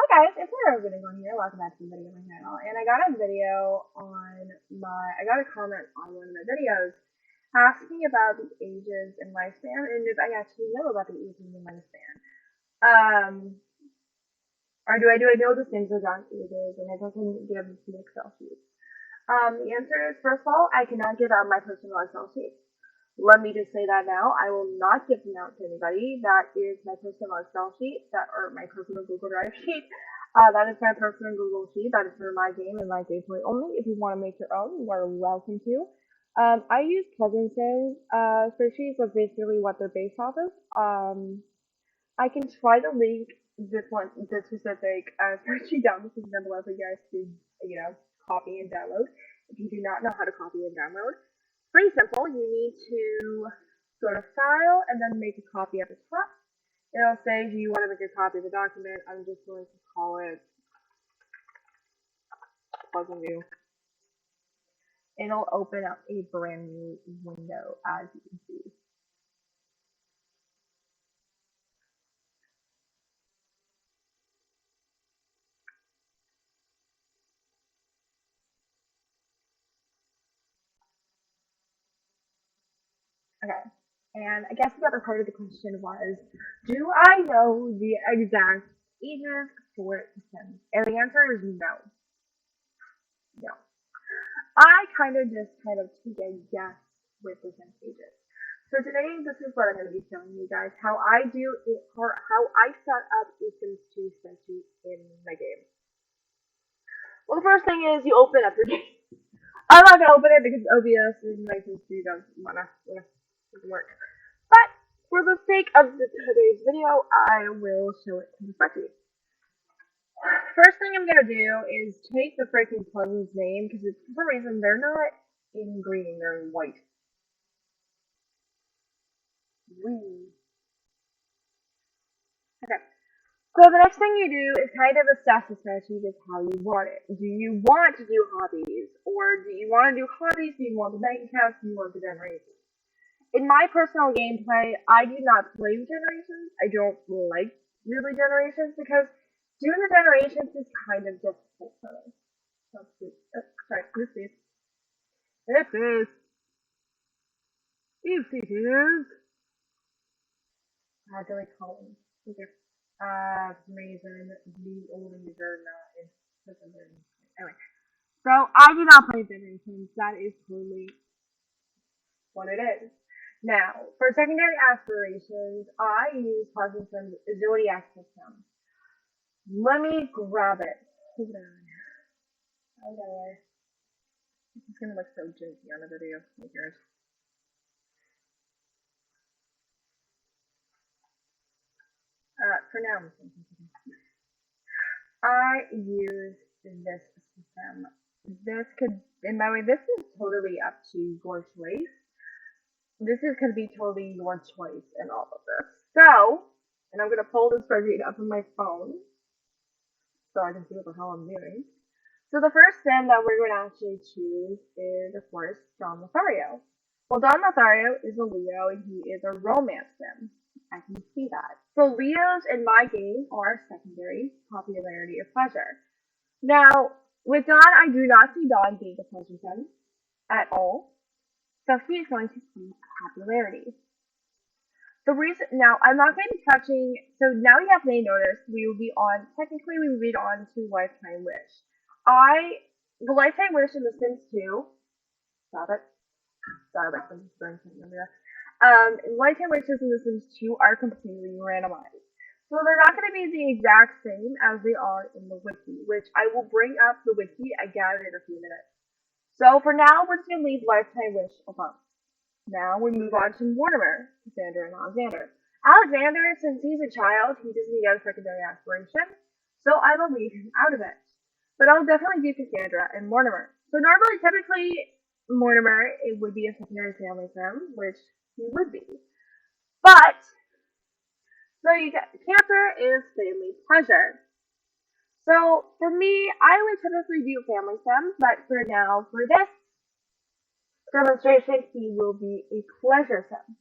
Hi guys, it's Sarah on here. Welcome back to the video on my channel. And I got a I got a comment on one of my videos asking about the ages and lifespan, and if I actually know about the ages and lifespan. Um, or do I know the things about ages, and if I can give some Excel sheets? The answer is, first of all, I cannot give out my personal Excel sheets. Let me just say that now. I will not give them out to anybody. That is my personal Excel sheet, or my personal Google Drive sheet. That is my personal Google sheet. That is for my game and my gameplay only. If you want to make your own, you are welcome to. I use Pleasanton's spreadsheets. That's basically what they're based off of. I can try to link this specific spreadsheet down because then below for you guys to, copy and download. If you do not know how to copy and download, pretty simple. You need to go to File and then make a copy at the top. It'll say if you want to make a copy of the document. I'm just going to call it Plug and New. It'll open up a brand new window, as you can see. Okay. And I guess the other part of the question was, do I know the exact ages for the Sims? And the answer is no. No. I kind of take a guess with the Sims ages. So today, this is what I'm going to be showing you guys how I do it, or how I set up a Sims 2 spreadsheet in my game. Well, the first thing is you open up your game. I'm not going to open it because OBS and my Sims 2 doesn't work. But for the sake of today's video, I will show it to the spreadsheet. First thing I'm gonna do is take the freaking plugin's name because for some reason they're not in green, they're in white. Okay. So the next thing you do is kind of assess the spreadsheet as how you want it. Do you want to do hobbies? Or do you want to do hobbies? Do you want the bank accounts? Do you want the generations? In my personal gameplay, I do not play with generations. I don't like really generations because doing the generations is kind of difficult for me. Sorry, this is. This is. Do I call them? Okay. Reason the only user not in anyway. So I do not play generations. That is totally what it is. Now, for secondary aspirations, I use Parkinson's Zodiac system. Let me grab it. Hold on. Okay. This is gonna look so janky on the video. Like yours. For now, I use this system. This could, in my way, this is totally up to your choice. This is going to be totally your choice in all of this. So, and I'm going to pull this spreadsheet up on my phone so I can see what the hell I'm doing. So the first sim that we're going to actually choose is, of course, John Lothario. Well, John Lothario is a Leo and he is a romance sim. I can see that. So Leos in my game are secondary popularity or pleasure. Now, with Don, I do not see Don being a pleasure sim at all. So he's going to see popularity. The reason now I'm not going to be touching. So now you have may notice we will be on. Technically, we will be on to Lifetime Wish. The Lifetime Wish in The Sims 2. Stop it. I'm just throwing something over there. Lifetime Wishes in The Sims 2 are completely randomized. So they're not going to be the exact same as they are in the wiki, which I will bring up the wiki again in a few minutes. So for now, we're just going to leave Lifetime Wish alone. Now we move on to Mortimer, Cassandra, and Alexander. Alexander, since he's a child, he doesn't get a secondary aspiration, so I will leave him out of it. But I'll definitely do Cassandra and Mortimer. So normally, typically, Mortimer, it would be a secondary family sim, which he would be. But, so you get, Cancer is family pleasure. So, for me, I would typically do family sims, but for now, for this demonstration, he will be a pleasure sim.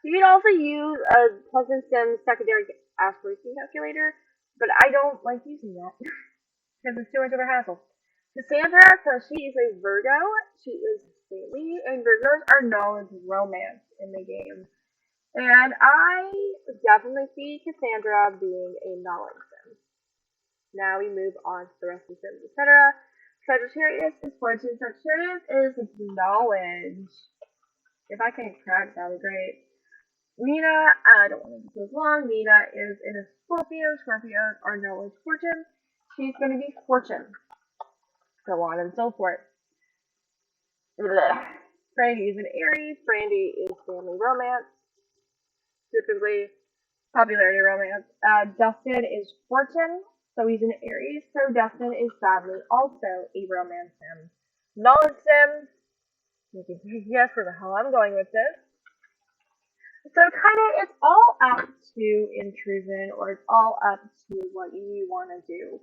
You can also use a Pleasant Sim secondary aspiration calculator, but I don't like using that because it's too much of a hassle. Cassandra, so she is a Virgo. She is stately, and Virgos are known as romance in the game. And I definitely see Cassandra being a knowledge sim. Now we move on to the rest of the sims, etc. Sagittarius is fortune. Sagittarius is knowledge. If I can crack, that would be great. Nina, I don't want to be so long. Nina is in a Scorpio. Scorpios are knowledge fortune. She's going to be fortune. So on and so forth. Blech. Brandy is an Aries. Brandy is family romance. Typically, popularity romance. Dustin is fortune. So he's an Aries. So Dustin is sadly also a romance sim. Knowledge sim. You can guess where the hell I'm going with this. So it's all up to intrusion, or it's all up to what you want to do.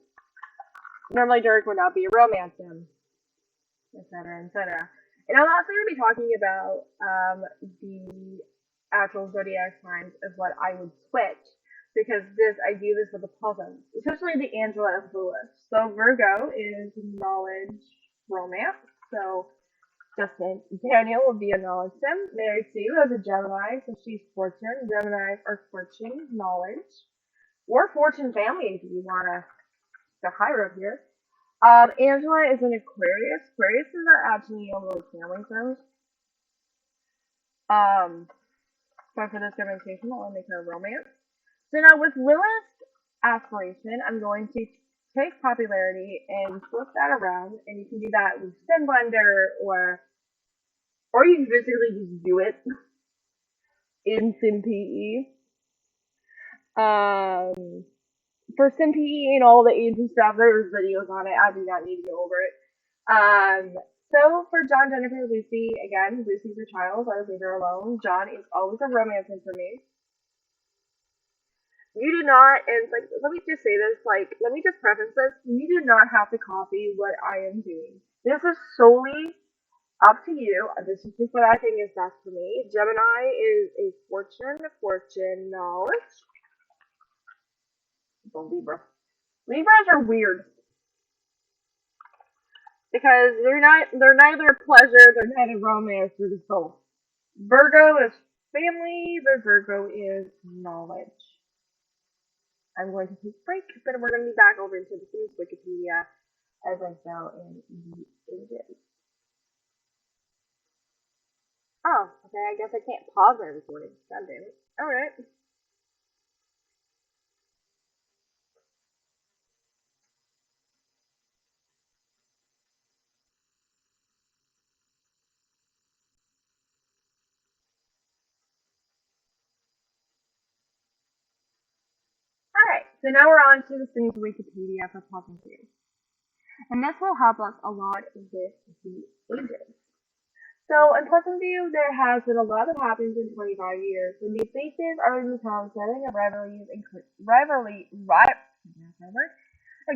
Normally Dirk would not be a romance sim, etc., etc. And I'm also going to be talking about the actual zodiac signs of what I would switch, because I do this with the puzzles, especially the Angela and Lewis. So Virgo is knowledge romance, so Justin Daniel will be a knowledge sim. Mary Sue is a Gemini, so she's fortune. Geminis are fortune, knowledge, or fortune family if you want to higher up here. Angela is an Aquarius. Aquariuses are actually only family sims. So for this demonstration, I'll make her a romance. So now with Lilith's aspiration, I'm going to take popularity and flip that around, and you can do that with Sim Blender, or you can physically just do it in SimPE. For SimPE and all the aids and stuff, there's videos on it. I do not need to go over it. So for John, Jennifer, Lucy, again, Lucy's a child, I leave her alone. John is always a romance for me. You do not, and let me just say this, let me just preface this, you do not have to copy what I am doing. This is solely up to you. This is just what I think is best for me. Gemini is a fortune knowledge. The Libra. Libras are weird. Because they're neither pleasure, they're neither romance, they're just both. Virgo is family, but Virgo is knowledge. I'm going to take a break, but we're going to be back over into the Sims Wikipedia as I go in the ages. Oh, okay, I guess I can't pause my recording. God damn it. Alright. Alright, so now we're on to the Sims Wikipedia for pausing through. And this will help us a lot with the ages. So in Pleasant View, there has been a lot that happens in 25 years. The new faces are in the town setting of rivalries and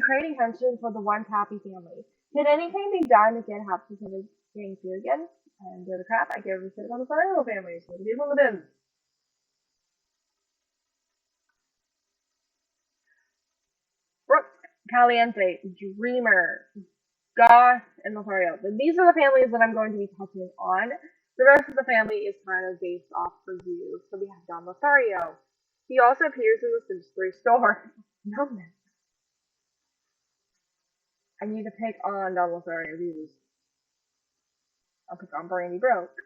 creating tension for the once happy family. Can anything be done to get happy families getting through again? And go to crap, I give a shit about the Federal families. So the people in the bins. Brooke, Caliente, Dreamer, Goth, and Lothario. These are the families that I'm going to be touching on. The rest of the family is kind of based off for you. So we have Don Lothario. He also appears in the Sims 3 store. No, man. I need to pick on Don Lothario views. I'll pick on Brandy Broke,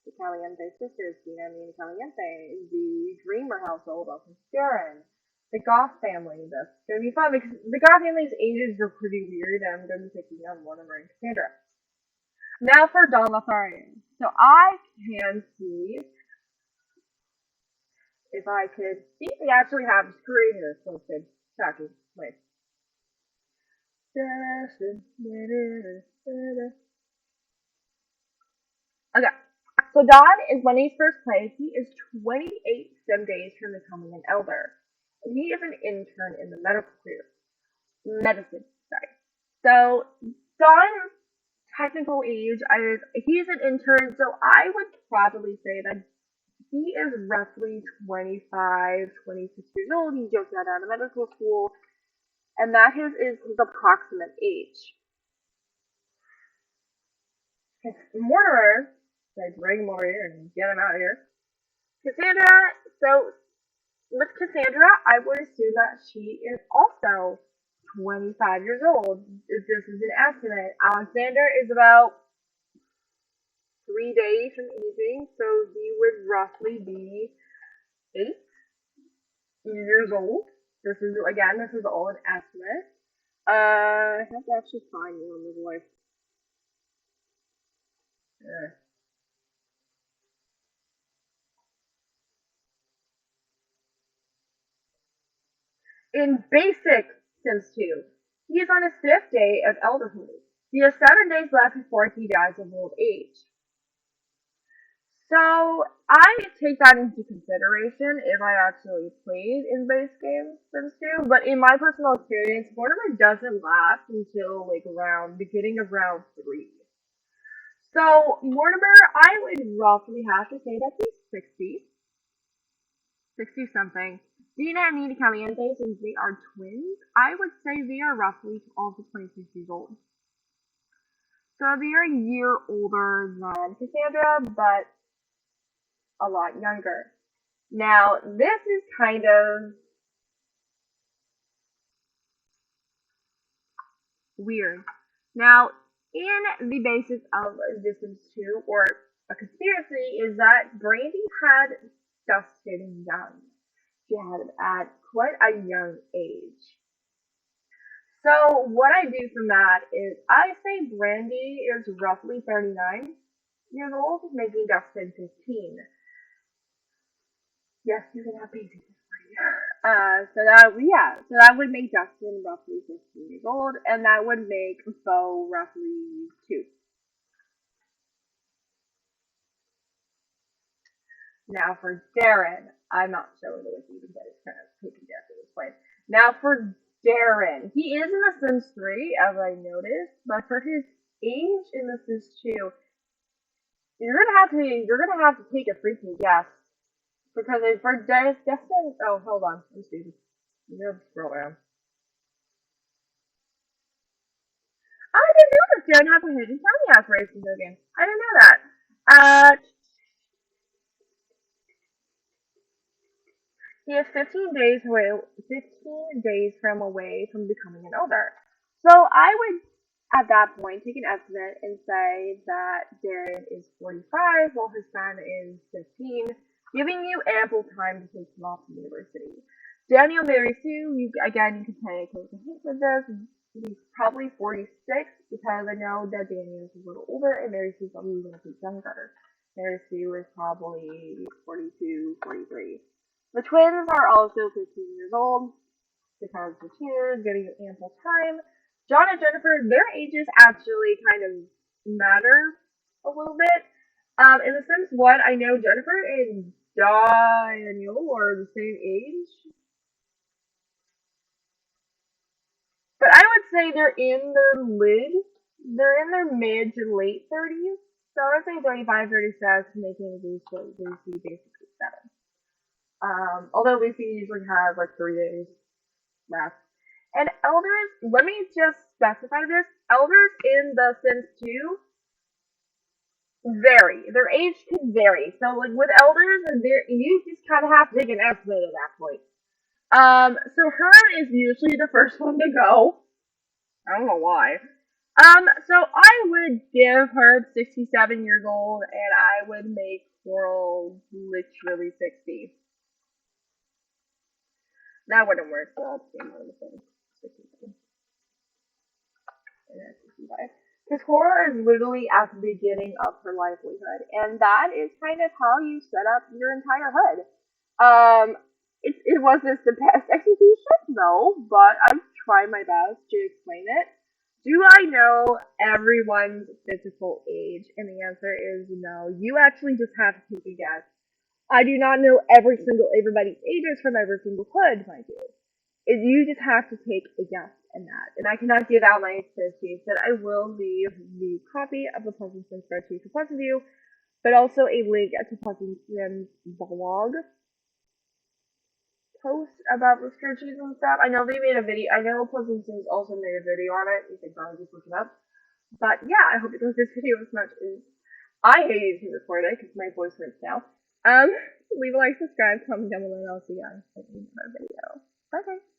the Caliente sisters, Gina and Caliente, the Dreamer household, also Sharon, the Goth family. That's gonna be fun because the Goth family's ages are pretty weird, and I'm gonna be picking on one of them, Cassandra. Now for Don Lothario. So I can see if I could see if we actually have his career posted. Actually, wait. Okay. So Don is when he's first played, he is 28 sim days from becoming an elder. And he is an intern in the medicine side. So Don's technical age is he's an intern, so I would probably say that he is roughly 25, 26 years old. He just got out of medical school, and that is his approximate age. Mortimer, I bring him over here and get him out of here. Cassandra, so with Cassandra, I would assume that she is also 25 years old. If this is an estimate. Alexander is about 3 days from aging, so he would roughly be 8 years old. This is all an estimate. I have to actually find you on the voice. Uh, in basic Sims 2, he is on his 5th day of elderhood. He has 7 days left before he dies of old age. So I take that into consideration if I actually played in base game Sims 2, but in my personal experience, Mortimer doesn't last until like around beginning of round 3. So Mortimer, I would roughly have to say that he's 60 something. Dina and Nina Caliente, since they are twins, I would say they are roughly also 26 years old. So they are a year older than Cassandra, but a lot younger. Now, this is kind of weird. Now, in the basis of Distance 2, or a conspiracy, is that Brandy had Dustin young. She had him at quite a young age. So, what I do from that is I say Brandy is roughly 39 years old, making Dustin 15. Yes, you can have babies. So that would make Justin roughly 15 years old, and that would make Bo roughly 2. Now for Darren, I'm not showing the wiki because it's kind of taking guess at this point. Now for Darren, he is in The Sims 3, as I noticed, but for his age in The Sims 2, you're gonna have to take a freaking guess because for Justin, oh hold on, I'm stupid. I'm gonna scroll down. I didn't know this Darren has a hidden county aspirations again. I didn't know that. He is 15 days from becoming an elder. So I would, at that point, take an estimate and say that Darren is 45 while his son is 15, giving you ample time to take him off to university. Daniel marries Sue. Again, you can take a hint with this. He's probably 46 because I know that Daniel is a little older and Mary Sue's probably a little bit younger. Mary Sue is probably 42, 43. The twins are also 15 years old because they're here, getting ample time. John and Jennifer, their ages actually kind of matter a little bit. In The Sims 1, I know Jennifer and Daniel are the same age, but I would say they're in their mid to late 30s. So I would say 35, 36, making Lucy basically 7. Although Lucy usually has like 3 days left. And elders, let me just specify this. Elders in The Sims 2 vary. Their age can vary. So like with elders, you just kind of have to take an estimate at that point. So Herb is usually the first one to go. I don't know why. So I would give Herb 67 years old, and I would make Coral literally 60. That wouldn't work, so I'll stay on the phone. 67. And then 65. Because Cora is literally at the beginning of her livelihood, and that is kind of how you set up your entire HUD. It wasn't the best execution, no, but I'm trying my best to explain it. Do I know everyone's physical age? And the answer is no. You actually just have to take a guess. I do not know everybody's ages from every single HUD, mind you. You just have to take a guess in that. And I cannot give out my spreadsheets, but I will leave the copy of the Pleasant spreadsheet for both of you. but also a link to Pleasanton's blog post about the spreadsheets and stuff. I know they made a video. I know Pleasanton's also made a video on it. You can probably just look it up. But yeah, I hope you enjoyed this video as much as I hated to record it because my voice hurts now. Leave a like, subscribe, comment down below, and I'll see you guys in another video. Bye guys.